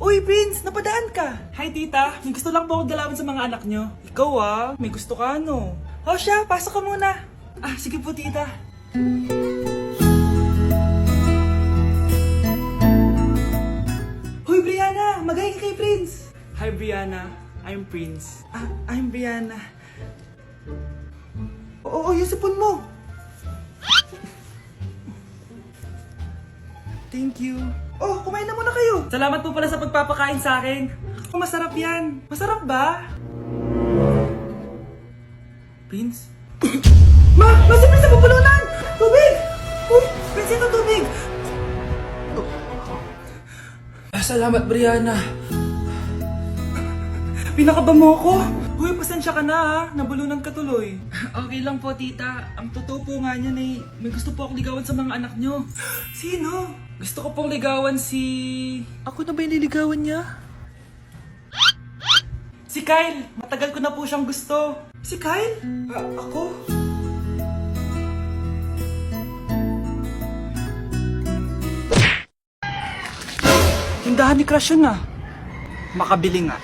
Uy, Prince! Napadaan ka! Hi, tita. May gusto lang po ako dalawin sa mga anak nyo. Ikaw may gusto ka no? O siya, pasok ka muna. Sige po, tita. Hoy, Brianna! Magaling ka kay Prince! Hi, Brianna. I'm Prince. I'm Brianna. Oo, yung sipon mo. Thank you. Oh, kumain na muna kayo. Salamat po pala sa pagpapakain sa akin. Masarap yan. Masarap ba? Prince? Si Prince na pupulunan! Tubig! Uy, Prince, ito tubig! Salamat, Brianna. Pinakaba mo ako. Uy, pasensya ka na ha. Nabulunan ka tuloy. Okay lang po, tita. Ang totoo po nga niyan ay may gusto po akong ligawan sa mga anak nyo. Sino? Gusto ko pong ligawan si... Ako na ba yung niligawan niya? Si Kyle! Matagal ko na po siyang gusto. Si Kyle? Ako? Tindahan ni Crush yun Makabili nga.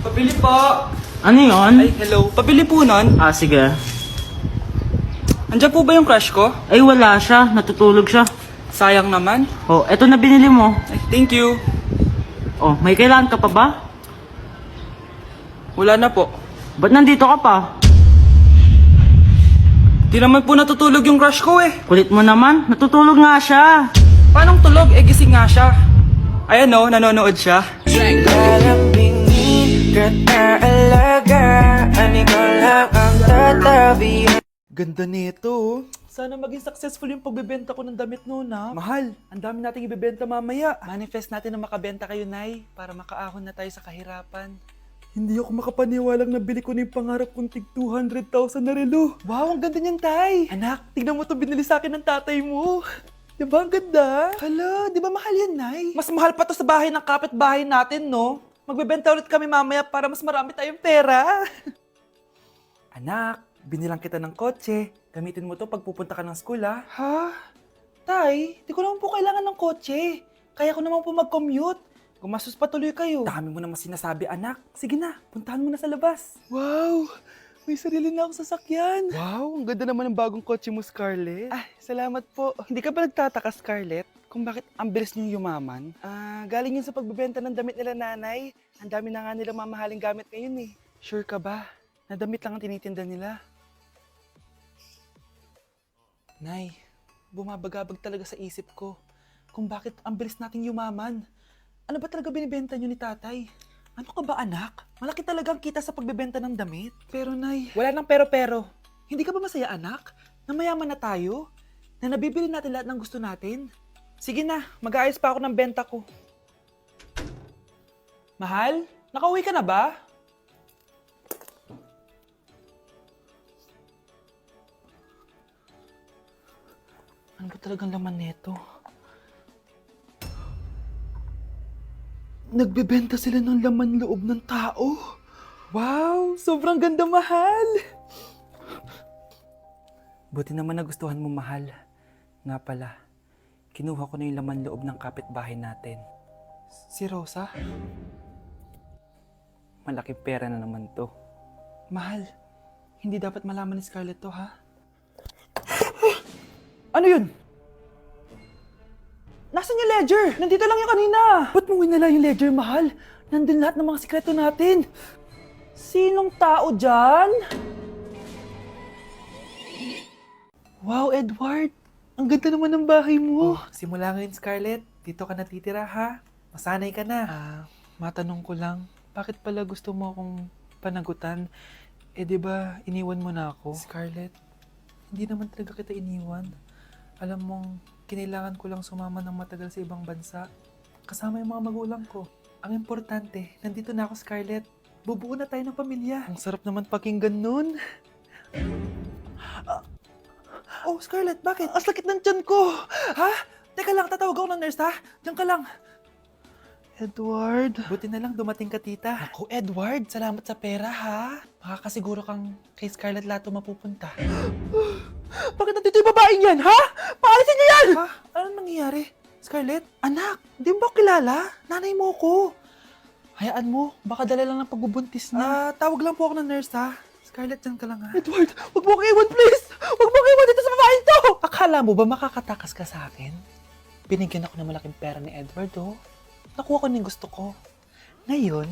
Pabili po! Ano yun? Ay, hello. Pabili po nun. Sige. Andiyan po ba yung crush ko? Ay, wala siya. Natutulog siya. Sayang naman. Oh, eto na binili mo. Ay, thank you. Oh, may kailangan ka pa ba? Wala na po. Ba't nandito ka pa? Di naman po natutulog yung crush ko Kulit mo naman. Natutulog nga siya. Paanong tulog? Gising nga siya. Ayan nanonood siya. Ganda nito. Sana maging successful yung pagbebenta ko ng damit noon Mahal, ang dami nating ibebenta mamaya. Manifest natin na makabenta kayo, Nay, para makaahon na tayo sa kahirapan. Hindi ako makapaniwalang nabili ko na yung pangarap kong tig 200,000 na relo. Wow, ang ganda niyan, Tay. Anak, tignan mo to binili sa akin ng tatay mo. Diba ang ganda? Hala, di ba mahal yan, Nay? Mas mahal pa to sa bahay ng kapitbahay natin, no? Magbebenta ulit kami mamaya para mas marami tayong pera. Anak, binilang kita ng kotse. Gamitin mo to pag pupunta ka ng school, Ha? Tay, di ko naman po kailangan ng kotse. Kaya ko naman po mag-commute. Gumastos pa tuloy kayo. Dami mo naman sinasabi, anak. Sige na, puntahan mo na sa labas. Wow! May sarili na akong sasakyan. Wow, ang ganda naman ng bagong kotse mo, Scarlett. Salamat po. Hindi ka ba nagtataka, Scarlett, kung bakit ang bilis niyong yumaman? Galing yun sa pagbebenta ng damit nila nanay. Ang dami na nga nila mamahaling gamit ngayon Sure ka ba? Na damit lang ang tinitinda nila? Nay, bumabagabag talaga sa isip ko kung bakit ang bilis nating yumaman. Ano ba talaga binibenta niyo ni tatay? Ano ka ba, anak? Malaki talagang kita sa pagbebenta ng damit. Pero, Nay, wala nang pero-pero. Hindi ka ba masaya, anak? Na mayaman na tayo? Na nabibili natin lahat ng gusto natin? Sige na, mag-aayos pa ako ng benta ko. Mahal, nakauwi ka na ba? Ano ba talagang laman neto? Nagbebenta sila ng laman loob ng tao. Wow, sobrang ganda, mahal. Buti naman nagustuhan mo, mahal. Nga pala, kinuha ko na yung laman loob ng kapitbahay natin. Si Rosa? Malaking pera na naman to. Mahal, hindi dapat malaman ni Scarlett to, ha? Ano yun? Nasaan yung ledger? Nandito lang yung kanina. Ba't mo winala yung ledger, mahal? Nandun lahat ng mga sikreto natin. Sinong tao dyan? Wow, Edward. Ang ganda naman ng bahay mo. Simula ngayon, Scarlett. Dito ka natitira, ha? Masanay ka na. Matanong ko lang, bakit pala gusto mo akong panagutan? Di ba iniwan mo na ako? Scarlett, hindi naman talaga kita iniwan. Alam mong, kinailangan ko lang sumama ng matagal sa ibang bansa. Kasama yung mga magulang ko. Ang importante, nandito na ako, Scarlett. Bubuo na tayo ng pamilya. Ang sarap naman pakinggan nun. Oh, Scarlett, bakit? Ang sakit ng tiyan ko. Ha? Teka lang, tatawag ako ng nurse, ha? Diyan ka lang. Edward. Buti na lang dumating ka, tita. Ako, Edward, salamat sa pera, ha? Makakasiguro kang kay Scarlett lahat mapupunta. Bakit nandito yung babaeng yan, ha? Paalisin niyo yan! Ha? Anong nangyayari? Scarlett, anak, di mo ba kilala? Nanay mo ko. Hayaan mo, baka dala lang ng pagbubuntis niya. Tawag lang po ako ng nurse, ha? Scarlett, dyan ka lang, ha? Edward, wag mo kang iwan, please! Wag mo kang iwan dito sa babaeng to! Akala mo ba makakatakas ka sa akin? Binigyan ako ng malaking pera ni Edward, oh. Nakuha ko ng gusto ko. Ngayon,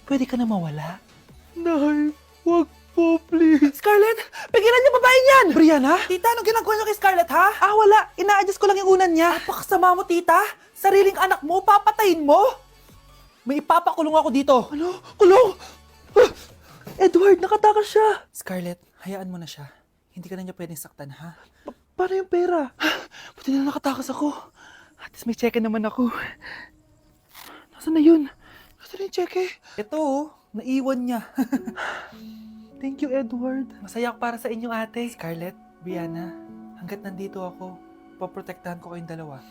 pwede ka na mawala. Nay, wag po, please. Scarlett, pigilan niyo babaeng yan! Brianna? Tita, anong ginagawa niyo kay Scarlett, ha? Wala. Ina-adjust ko lang yung unan niya. Napakasama mo, tita. Sariling anak mo, papatayin mo? May ipapakulong ako dito. Ano? Kulong? Edward, nakatakas siya. Scarlett, hayaan mo na siya. Hindi ka na niya pwedeng saktan, ha? Paano yung pera? Buti na nakatakas ako. At least may cheque naman ako. Nasaan na yun? Nasaan na yung cheque? Ito, oh. Naiwan niya. Thank you, Edward. Masaya ako para sa inyo, ate. Scarlett, Brianna, hanggat nandito ako, poprotektahan ko kayong dalawa.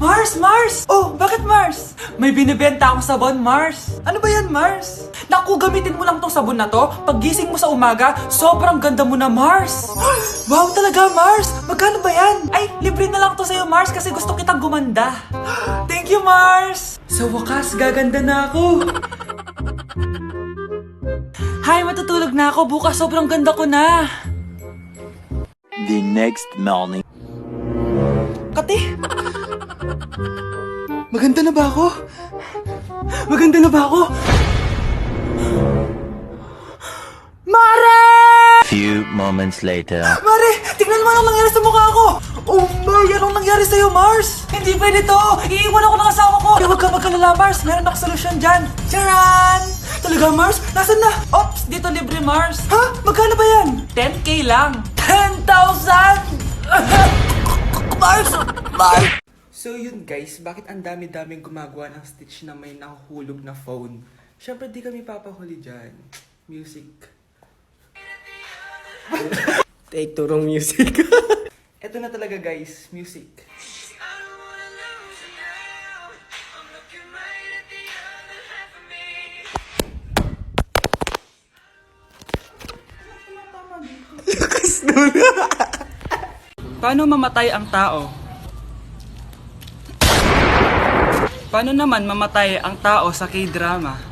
Mars! Mars! Oh, bakit Mars? May binibenta akong sabon, Mars. Ano ba yan, Mars? Naku, gamitin mo lang tong sabon na to. Paggising mo sa umaga, sobrang ganda mo na, Mars. Wow, talaga, Mars. Magkano ba yan? Ay, libre na lang to sa'yo, Mars, kasi gusto kitang gumanda. Thank you, Mars. Sa wakas, gaganda na ako. Hay, matutulog na ako. Bukas, sobrang ganda ko na. The next morning. Kati! Maganda na ba ako? Maganda na ba ako? Mare! Few moments later. Mare! Tignan mo anong nangyari sa mukha ko! Oh my! Anong nangyari sa'yo, Mars? Hindi pwede to! Iiwan ako ng asawa ko! Huwag ka magkalala, Mars! Meron ako solusyon dyan! Charan! Talaga, Mars? Nasaan na? Ops! Dito libre, Mars! Ha? Magkano ba yan? 10K lang! 10,000! Mars! Mars! So yun guys, bakit ang dami-daming gumagawa ng stitch na may nahuhulog na phone? Siyempre di kami papahuli dyan. Music. Take turong music. Eto na talaga guys, music. Paano mamatay ang tao? Paano naman mamatay ang tao sa K-drama?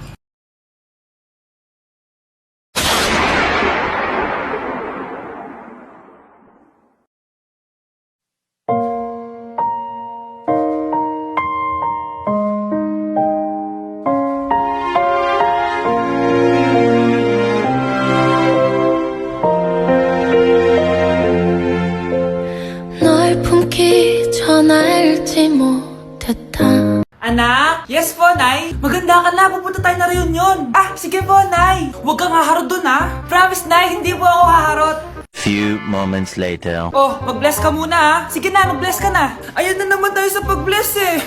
널 품기 전 알지 못했다. Anak? Yes po, Nay. Maganda ka na. Pupunta tayo na reunion. Sige po, Nay. Huwag kang haharot dun, ha? Promise, Nay. Hindi po ako haharot. Few moments later. Oh, mag-bless ka muna, ha? Sige na, mag-bless ka na. Ayun na naman tayo sa pag-bless, eh.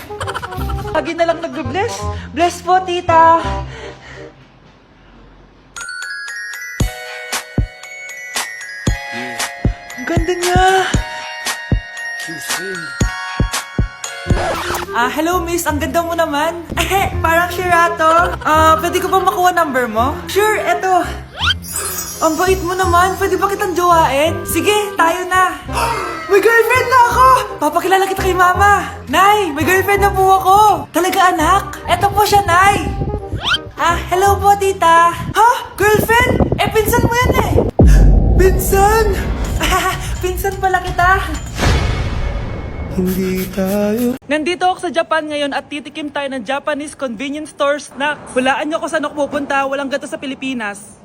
Lagi na lang nag-bless. Bless po, tita. Ang ganda niya. Hello miss, ang ganda mo naman. Parang Shirato. Pwede ko ba makuha number mo? Sure, eto. Ang bait mo naman, pwede ba kitang jowain? Sige, tayo na. May girlfriend na ako! Papakilala kita kay mama. Nay, may girlfriend na po ako. Talaga anak? Eto po siya, Nay. Hello po tita. Ha? Girlfriend? Pinsan mo yan eh. Pinsan? Pinsan pala kita. Hindi tayo. Nandito ako sa Japan ngayon at titikim tayo ng Japanese convenience store snacks. Hulaan niyo kung saan ako pupunta, walang ganito sa Pilipinas.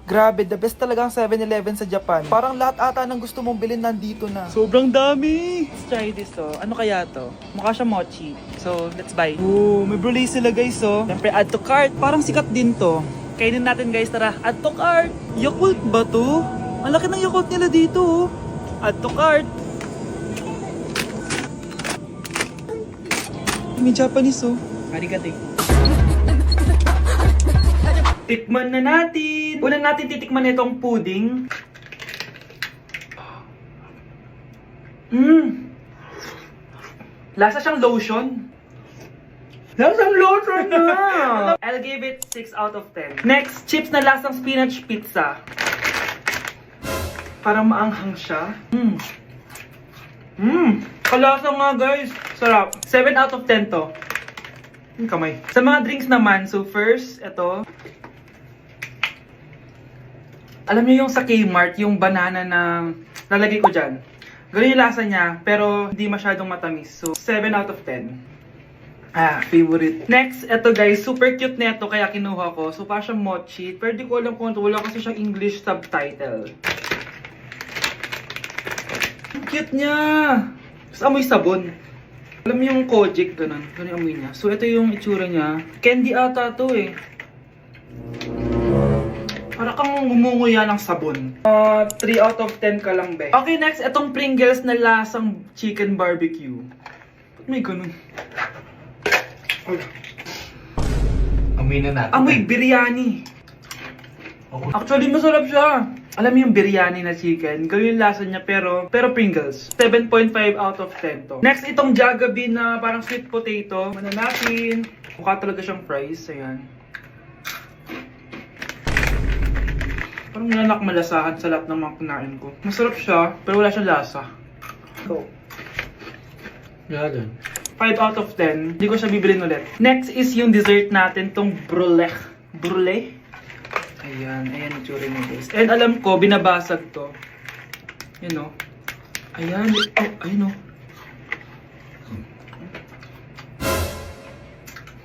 Grabe, the best talaga ang 7-Eleven sa Japan. Parang lahat ata ng gusto mong bilhin nandito na. Sobrang dami! Let's try this Ano kaya to? Mukha siya mochi. So, let's buy. Oh, may brulay sila guys Siyempre, add to cart. Parang sikat din to. Kainin natin guys, tara. Add to cart. Yakult ba to? Ang laki ng Yakult nila dito Add to cart. May Japanese Arigato. Tikman na natin. Una natin titikman itong pudding. Lasa siyang lotion. Lasang lotion na! I'll give it 6 out of 10. Next, chips na lasang spinach pizza. Parang maanghang siya. Kalasa nga guys. Sarap. 7 out of 10 to. Yung kamay. Sa mga drinks naman, so first, ito. Alam niyo yung sa Kmart, yung banana na lalagay ko dyan. Ganun yung lasa niya, pero hindi masyadong matamis. So, 7 out of 10. Favorite. Next, ito guys, super cute na ito, kaya kinuha ko. So, parang siyang mochi. Pero di ko alam kung ito, wala kasi siyang English subtitle. Ang cute niya! Tapos amoy sabon. Alam mo yung Kojic, ganun. Ganun yung amoy niya. So, ito yung itsura niya. Candy ata to eh. Para kang ngumunguya ng sabon. 3 out of 10 ka lang, be. Okay, next, itong Pringles na lasang chicken barbecue. Ba't may ganun? Amoy na natin. Amoy biryani. Actually, masarap siya. Alam mo yung biryani na chicken, ganun yung lasa niya pero Pringles. 7.5 out of 10 to. Next, itong Jollibee na parang sweet potato. Ano natin? Mukha talaga siyang fries. Ayan. Parang nanak malasahan sa lahat ng mga kinain ko. Masarap siya, pero wala siyang lasa. So, Yan. 5 out of 10. Hindi ko siya bibilin ulit. Next is yung dessert natin, tong brulee. Brulee? Ayan, ayan yung tsura niya guys. And alam ko, binabasag to. Yun o. Ayan, oh, ayun o.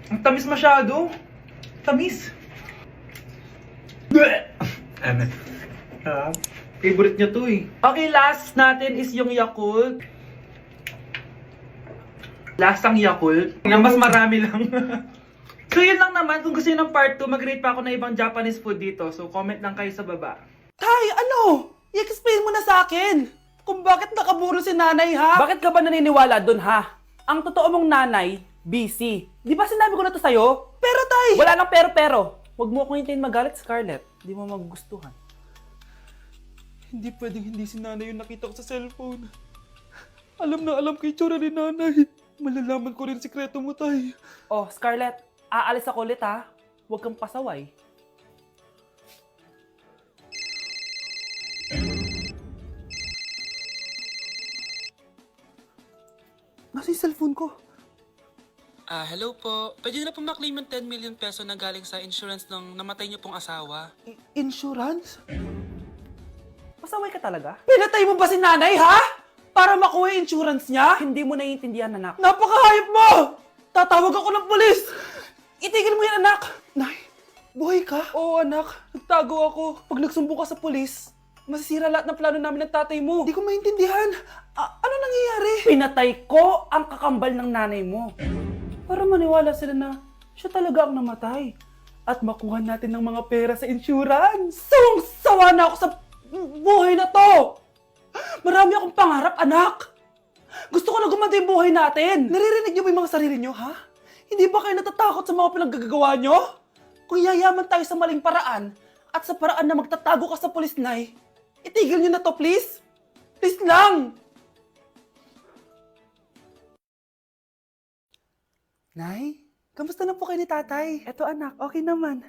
Ang tamis masyado. Tamis. Favorite niya to eh. Okay, last natin is yung Yakult. Lasang Yakult. Nga mas marami lang. So yun lang naman. Kung gusto nyo ng part 2, mag-rate pa ako ng ibang Japanese food dito. So comment lang kayo sa baba. Tay, ano? I-explain mo na sa akin. Kung bakit nakaburo si nanay, ha? Bakit ka ba naniniwala dun, ha? Ang totoo mong nanay, busy. Di ba sinabi ko na to sa'yo? Pero, tay! Wala nang pero. Huwag mo akong hintayin magalit, Scarlett. Di mo magugustuhan. Hindi pwedeng hindi si nanay yung nakita ko sa cellphone. Alam na alam ko yung tsura ni nanay. Malalaman ko rin sikreto mo, tay. Oh, Scarlett, aalis ako ulit, ha? Huwag kang pasaway. Nasa yung cellphone ko? Hello po. Pwede na po maklaim yung 10 million peso na galing sa insurance ng namatay niyo pong asawa. Insurance? Pasaway ka talaga? Pinatay mo ba si nanay, ha? Para makuha yung insurance niya? Hindi mo naiintindihan, anak. Napakahayop mo! Tatawag ako ng pulis! Itigil mo yan, anak! Nay, buhay ka? Oo, anak. Nagtago ako. Pag nagsumbong ka sa pulis, masisira lahat ng plano namin ng tatay mo. Hindi ko maintindihan. Ano nangyayari? Pinatay ko ang kakambal ng nanay mo. Para maniwala sila na siya talaga ang namatay. At makuha natin ng mga pera sa insurance. Sawang-sawa na ako sa buhay na to. Marami akong pangarap, anak. Gusto ko na gumanda yung buhay natin. Naririnig niyo ba yung mga sarili niyo, ha? Hindi ba kayo natatakot sa mga pinaggagawa niyo? Kung yayaman tayo sa maling paraan at sa paraan na magtatago ka sa pulis, Nay, itigil niyo na to, please. Please lang. Nay, kamusta na po kayo ni tatay? Eto anak, okay naman.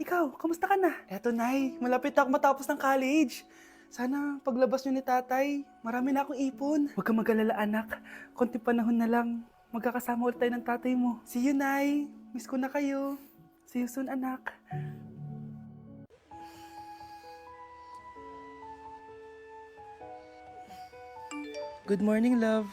Ikaw, kamusta ka na? Eto Nay, malapit na ako matapos ng college. Sana paglabas niyo ni tatay, marami na akong ipon. Huwag kang mag-alala anak, konti panahon na lang. Magkakasama ulit tayo ng tatay mo. See you, Nay. Miss ko na kayo. See you soon, anak. Good morning, love.